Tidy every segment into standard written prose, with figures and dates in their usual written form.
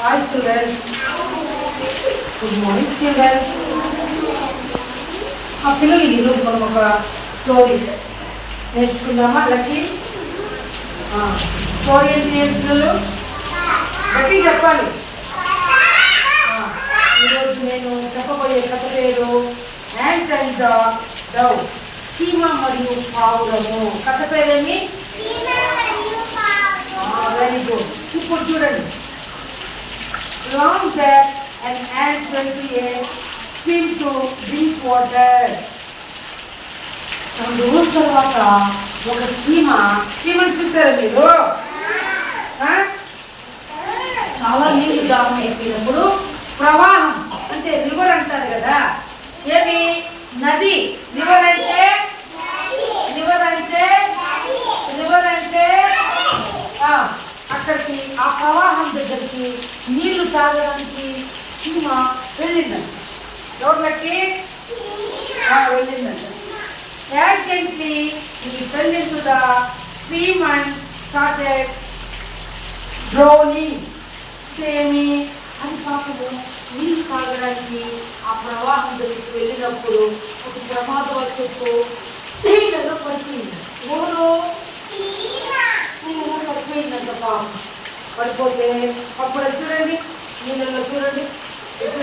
Hi children. Good morning children. పిల్లలు ఈరోజు మనం ఒక స్టోరీ నేర్చుకుందామా? లక్కీ స్టోరీ ఏంటి పిల్లలు? గట్టి చెప్పాలి. ఈరోజు నేను చెప్పబోయే కథ పేరు యాంట్ అండ్ ద డవ్, చీమ మరియు పావురము. కథ పేరేమి? Very good. ఇప్పుడు చూడండి. Long back, an ant went to a stream to drink water. రెండు రోజుల తర్వాత ఒక చీమను చూసారా మీరు? చాలా నీళ్ళు దాహం అయిపోయినప్పుడు ప్రవాహం అంటే రివర్ అంటారు కదా, ఏమి నది. రివర్ అంటే అక్కడికి ఆ ప్రవాహం దగ్గరికి నీళ్లు తాగడానికి చీమ వెళ్ళిందంట. రోడ్లకి వెళ్ళిందంట. Accidentally he fell into the stream and started drowning. ఏమి అది పాపము నీళ్లు తాగడానికి ఆ ప్రవాహం దగ్గరికి వెళ్ళినప్పుడు ఒక ప్రమాదవశాత్తు నీళ్ళలో పడిపోయింది. ఎవరు? నీళ్ళలో పడిపోయిందంట పాపం. పడిపోతే అప్పుడు చూడండి, నీళ్ళలో చూడండి ఇక్కడ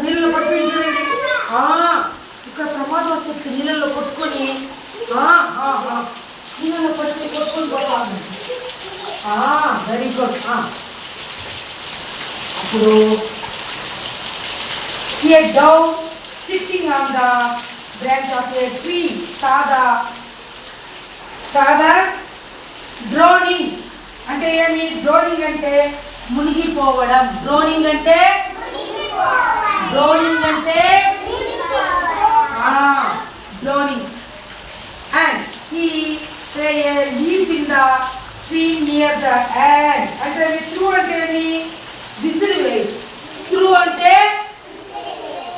నీళ్ళలో పడిపోయింది చూడండి. ఇక్కడ ప్రమాదవశాత్తు నీళ్ళలో కొట్టుకొని నీళ్ళలో పడిపోయి కొట్టుకొని పోతాను. Very good. అప్పుడు a dove sitting on the branch of a tree సాదా డ్రోనింగ్ అంటే ఏమి? డ్రోనింగ్ అంటే మునిగిపోవడం. డ్రోనింగ్ అంటే drowning and he lived in the stream near the end. అంటే త్రూ అంటే ఏమి? విసిరివేయు. త్రూ అంటే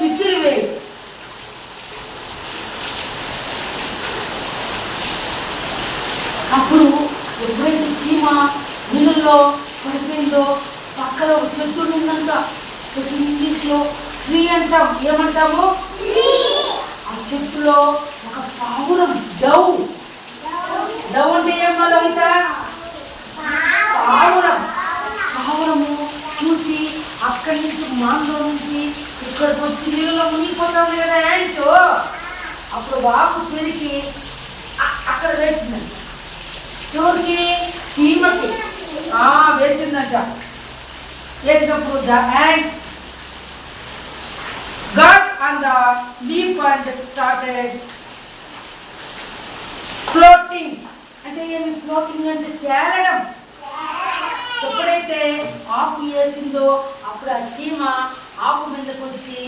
విసిరివేయు. అప్పుడు ఎప్పుడైతే చీమ నీళ్ళలో పడిపోయిందో పక్కన ఒక చెట్టు ఉందంట. చెట్టు ఇంగ్లీష్లో ట్రీ అంటాం. ఏమంటాము? ఆ చెట్టులో ఒక పావురం, డవ్ అంటే ఏమో లలిత? పావురము చూసి అక్కడి నుంచి మాంలో నుంచి ఇక్కడికి వచ్చి నీళ్ళలో మునిగిపోతాం కదా యాంట్. అప్పుడు వాకు పెరిగి అక్కడ వేసిందంట. ఎవరికి? చీమకి వేసిందంట. వేసినప్పుడు the ant got on the leaf and started floating. అంటే ఏమి? ఫ్లోటింగ్ అంటే తేలడం. ఎప్పుడైతే ఆకు వేసిందో అప్పుడు ఆ చీమ ఆకు మీదకి వచ్చి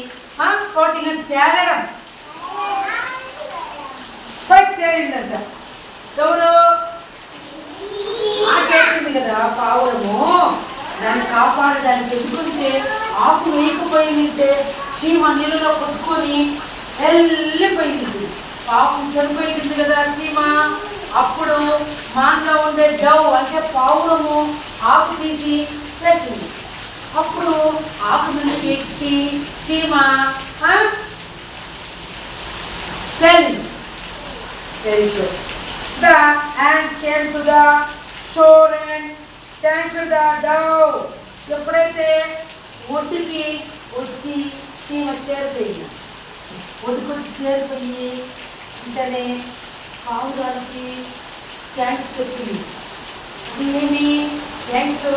ఫ్లోటింగ్ అంటే తేలడం. పైకి తేలిందంట. ఎవరు? చేసింది కదా పావురము. దాన్ని కాపాడడానికి ఎందుకంటే ఆకు వేయకపోయి ఉంటే చీమ నీళ్ళలో కొట్టుకొని వెళ్ళిపోయింది. పాపం చనిపోయింది కదా చీమ. అప్పుడు మాన్లో ఉండే డవ్ అంటే పావురము ఆకు తీసి వేసింది. అప్పుడు ఆకు మీదకి ఎక్కి చీమ వెళ్ళింది. Very good. The ant came to the shore and thanked the dove. ఎప్పుడైతే ఒడ్డుకి వచ్చి చీమ చేరిపోయింది, ఒడ్డుకొచ్చి చేరిపోయి వెంటనే పావురానికి థ్యాంక్స్ చెప్పింది. ఏమి థ్యాంక్స్?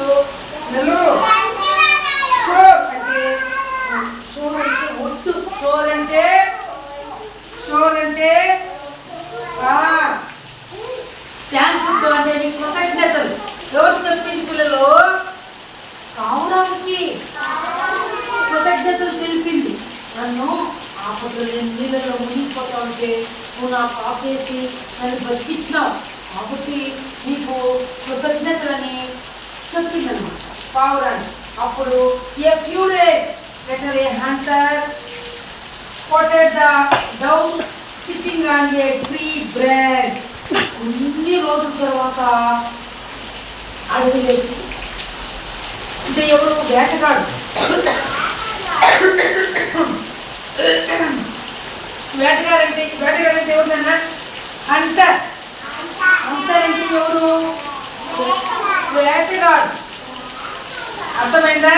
షోర్ అంటే ఒడ్డు. షోర్ అంటే థ్యాంక్స్ అంటే కృతజ్ఞతలు. ఎవరు చెప్పింది పిల్లలు? పావురానికి కృతజ్ఞతలు తెలిపింది. నన్ను ఆపదలో నీళ్ళలో మునిగిపోతా ఉంటే నువ్వు నాకు ఆపేసి నన్ను బతికించినావు కాబట్టి నీకు కృతజ్ఞతలని చెప్పిందన్నమాట పావురాన్ని. అప్పుడు a few days later a hunter spotted the dove sitting on a tree branch. కొన్ని రోజుల తర్వాత అడవిలోకి. అంటే ఎవరు? వేటగాడు. వేటగాడు అంటే ఎవరినన్నా? హంటర్. హంటర్ అంటే ఎవరు? వేటగాడు. అర్థమైందా?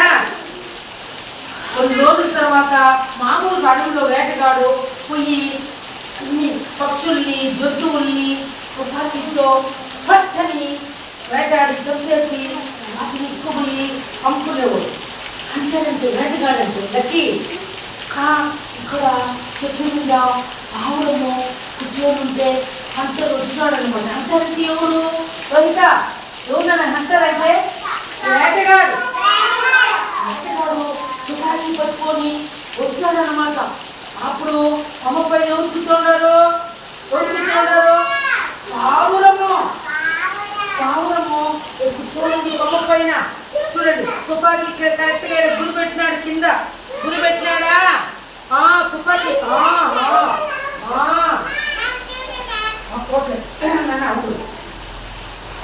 కొన్ని రోజుల తర్వాత మామూలుగా అడవిలో వేటగాడు పోయి అన్ని పక్షుల్ని, జంతువుల్ని తుపాకీతో పట్టని వేటాడి చంపేసి వాటిని ఎక్కుపోయి అమ్ముకునేవాడు. అంతేనంటే వేటగాడంటే లక్కీ. ఇక్కడ చెట్టు మీద ఆవులము కూర్చొని ఉంటే హంటర్ వచ్చినాడు అనమాట. హంటర్ అంటే ఎవరు? బయట ఎవరన్నా హంటర్ అంటే వేటగాడు. వేటగాడు తుపాకీ పట్టుకొని వచ్చాడు అనమాట. అప్పుడు అమ్మ పైన ఎవరు కూర్చున్నారు? పావురము. పావురము కూర్చోండి అమ్మ పైన. చూడండి, తుపాకీ కరెక్ట్గా గురి పెట్టినాడు. కింద గురి పెట్టినాడా? తుపాకీ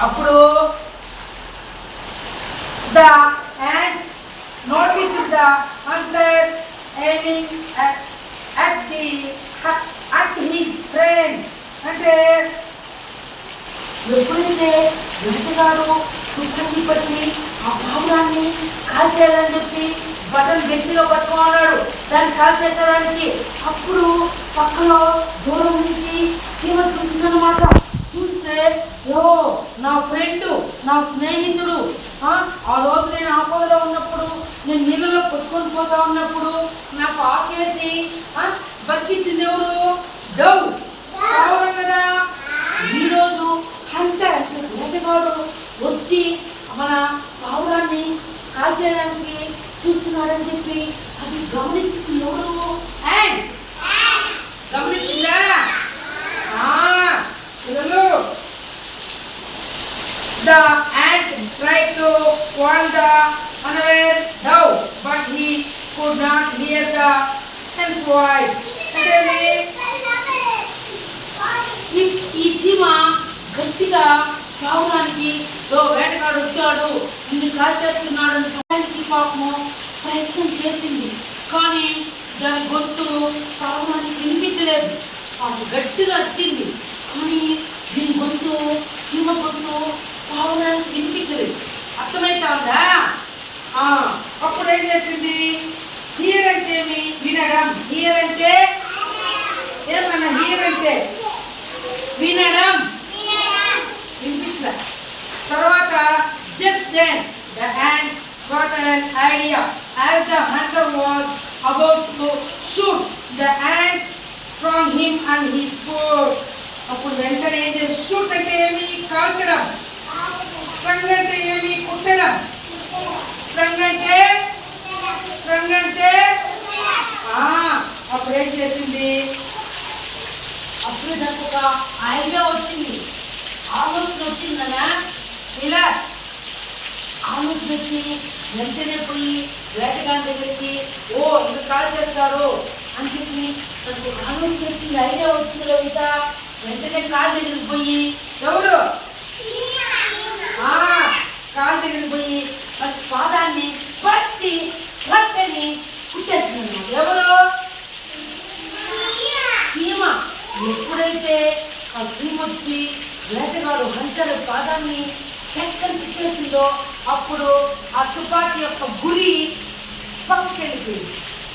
అప్పుడు the ant noticed the hunter aiming at his friend. అంటే ఎప్పుడైతే వేటగాడు తుపాకీ పట్టి ఆ పావురాన్ని కాల్చేయాలని చెప్పి బటన్ గట్టిగా పట్టుకున్నాడు దాన్ని కాల్చేసేదానికి. అప్పుడు పక్కలో దూరం నుంచి చీమ చూసిందన్నమాట. చూస్తే నా ఫ్రెండ్, నా స్నేహితుడు, ఆ రోజు నేను ఆపదలో ఉన్నప్పుడు, నేను నీళ్ళలో కొట్టుకొని పోతా ఉన్నప్పుడు నాకు ఆకేసి బతికించింది ఎవరు? డవ్ పావురం కదా. ఈరోజు హంటర్ అంటే వేటగాడు వచ్చి మన పావురాన్ని కాల్చేయడానికి చూస్తున్నాడని చెప్పి అది గమనించింది ఎవరు? Ant. గమనించిందా? The ant tried to warn the unaware dove, but he could not hear the ant's voice. ఈ చీమ గట్టిగా పావురానికి వేటగాడు వచ్చాడు, నిన్ను కాల్చేస్తున్నాడు అని పాపము ప్రయత్నం చేసింది. కానీ దాని గొంతు పావురానికి వినిపించలేదు. అది గట్టిగా వచ్చింది కానీ దీని గొంతు, చీమ గొంతు పావురానికి వినిపించలేదు. అర్థమైతుందా? అప్పుడు ఏం చేసింది? హియర్ అంటే వినడం. హియర్ అంటే ఏమన్నా? హియర్ అంటే వినడం, వినిపించలే. తర్వాత just then the ant got an idea. As the hunter was about to shoot, the ant sprung him and he spoke. అప్పుడు వెంటనే ఏం చేసి, షూట్ అంటే ఏమి? కాల్చడం. స్ట్రంగ్ అంటే ఏమి? కుట్టడం. స్ట్రంగ్ అంటే అప్పుడు ఏం చేసింది? అప్పుడు నాకు ఒక ఐడియా వచ్చింది, ఆలోచన వచ్చిందనా. ఇలా ఆలోచన వచ్చి వెంటనే పోయి వేటగాని దగ్గరికి ఇంకా కాల్ చేస్తాడు అని చెప్పి నాకు ఆలోచన వచ్చింది, ఐడియా వచ్చింది కదా. వెంటనే కాల్ దగ్గరికి పోయి ఎవరు? కాల్ దగ్గరికి పోయి పాదాన్ని పట్టని కుట్టేస్తున్నాడు. ఎవరు? చీమ. ఎప్పుడైతే ఆ చీమ వచ్చి వేటగాడు హంటర్ పాదాన్ని చక్కని కుట్టేసిందో అప్పుడు ఆ తుపాకీ యొక్క గురి పక్కకి వెళ్ళిపోయింది.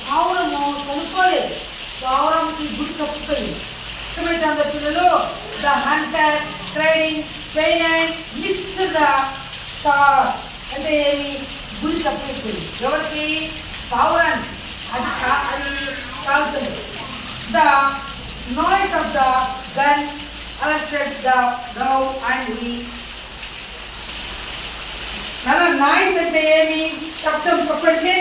పావురము చనిపోలేదు, పావురంకి గురి తప్పిపోయింది. ఇష్టమైతే పిల్లలు the hunter training pain and miss the star అంటే ఏమి? గురి తప్పిపోయింది. ఎవరికి? పావురాన్ని. అది కాల్చలేదు. The noise of the gun alerted the dove and he. Noise అంటే ఏమి? శబ్దం. చెప్పండి,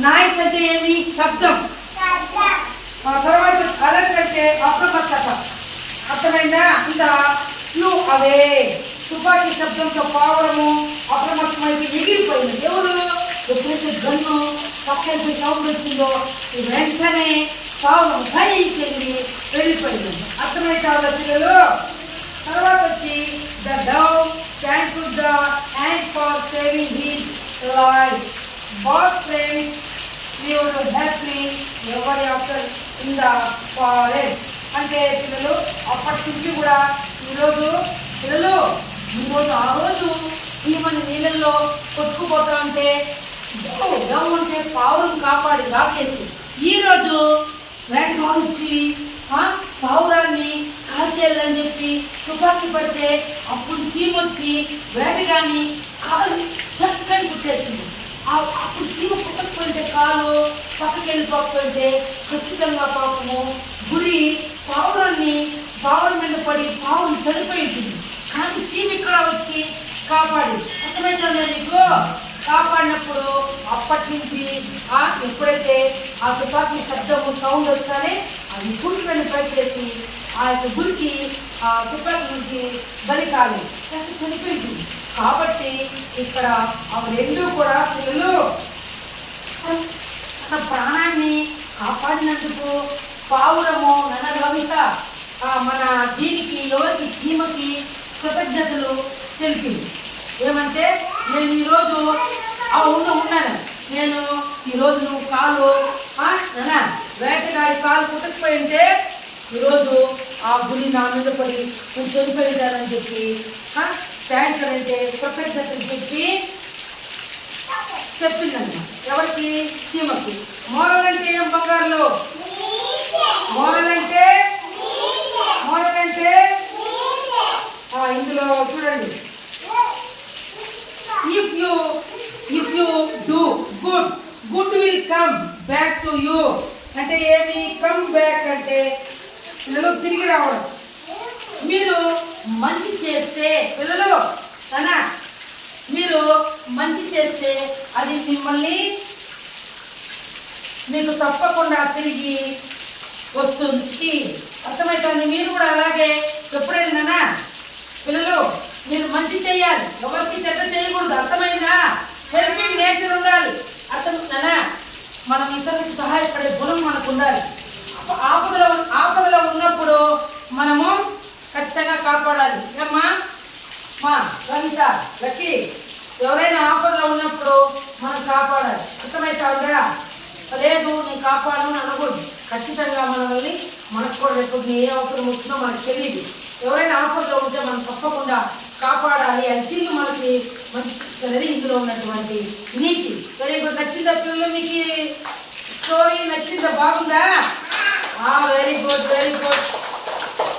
నాయిస్ అంటే ఏమి? శబ్దం. తర్వాత అలర్ట్ అంటే అప్రమత్తత. అర్థమైందా? ఇంత ఫ్లూ అవే. తుపాకీ శబ్దంతో పావురము అప్రమత్తమైతే ఎగిరిపోయింది. ఎవరు? ఎప్పుడైతే గన్ను పక్కకి సౌండ్ వచ్చిందో వెంటనే పావురం పైకి వెళ్ళిపోయింది. అర్థమైతే పిల్లలు. తర్వాత వచ్చి the Dove thank the saving his life. Both friends lived happily ever after in the forest. అంటే పిల్లలు అప్పటి నుంచి కూడా ఈరోజు పిల్లలు ఆ రోజు ఈమెను నీళ్ళల్లో కొట్టుకుపోతా ఉంటే డౌన్ ఉంటే పావురం కాపాడి దాకేసి ఈరోజు వేటగాడు వచ్చి పావురాన్ని కాల్చేయాలని చెప్పి తుపాకీ పడితే అప్పుడు చీమొచ్చి వేటగాని కాలు చక్కని కుట్టేసింది. అప్పుడు చీమ పుట్టకపోతే కాలు పక్కకి వెళ్ళిపోకపోతే ఖచ్చితంగా పాపము గురి పావురం మీద పడి పావురం చనిపోయి ఉంటుంది. కానీ చీమ ఇక్కడ వచ్చి కాపాడి అర్థమవుతుందా మీకు? కాపాడినప్పుడు అప్పటి నుంచి ఎప్పుడైతే ఆ తుపాకీ శబ్దము సౌండ్ వస్తానే అది గుంటని పైకేసి ఆ యొక్క గురికి ఆ తుపాకీ నుంచి బలి కాలి చనిపోయింది. కాబట్టి ఇక్కడ అవి రెండు కూడా పిల్లలు తన ప్రాణాన్ని కాపాడినందుకు పావురము నవహిత మన దీనికి ఎవరికి చీమకి కృతజ్ఞతలు తెలిపింది. ఏమంటే నేను ఈరోజు ఉన్నాను, నేను ఈరోజు నువ్వు కాలు వేటగాడి కాలు పుట్టకపోయింటే ఈరోజు ఆ గురి నా మీద పడి నేను చనిపోయిందని చెప్పి థ్యాంక్స్ అంటే కృతజ్ఞతలు చెప్పిందన్న. ఎవరికి? చీమకి. మోరల్ అంటే ఏం బంగారులో? మోరల్ అంటే ఇందులో చూడండి, if you do good will come back to you. అంటే ఏమి? కమ్ బ్యాక్ అంటే పిల్లలు తిరిగి రావడం. మీరు మంచి చేస్తే పిల్లలు మీరు మంచి చేస్తే అది మిమ్మల్ని మీకు తప్పకుండా తిరిగి వస్తుంది. అర్థమవుతుంది? మీరు కూడా అలాగే ఎప్పుడైనా పిల్లలు మీరు మంచి చేయాలి, ఎవరికి చెడ్డ చేయకూడదు. అర్థమైందా? హెల్పింగ్ నేచర్ ఉండాలి. అర్థమవుతుందా? మనం ఇతరులకు సహాయపడే గుణం మనకు ఉండాలి. ఆపదలో ఉన్నప్పుడు మనము ఖచ్చితంగా కాపాడాలి. ఏమ్మా మా రవిత లక్కీ, ఎవరైనా ఆపదలో ఉన్నప్పుడు మనం కాపాడాలి. అర్థమవుతుందా? లేదు నేను కాపాడను అనకూడదు. ఖచ్చితంగా మనకు కూడా రేపు ఏ అవసరం వస్తుందో మనకు తెలియదు. ఎవరైనా ఆపదలో ఉంటే మనం తప్పకుండా కాపాడాలి. అది తిరిగి మనకి మంచి ఇందులో ఉన్నటువంటి నీతి. Very good. నచ్చిందా పిల్లలు? మీకు స్టోరీ నచ్చిందా? బాగుందా? Very good.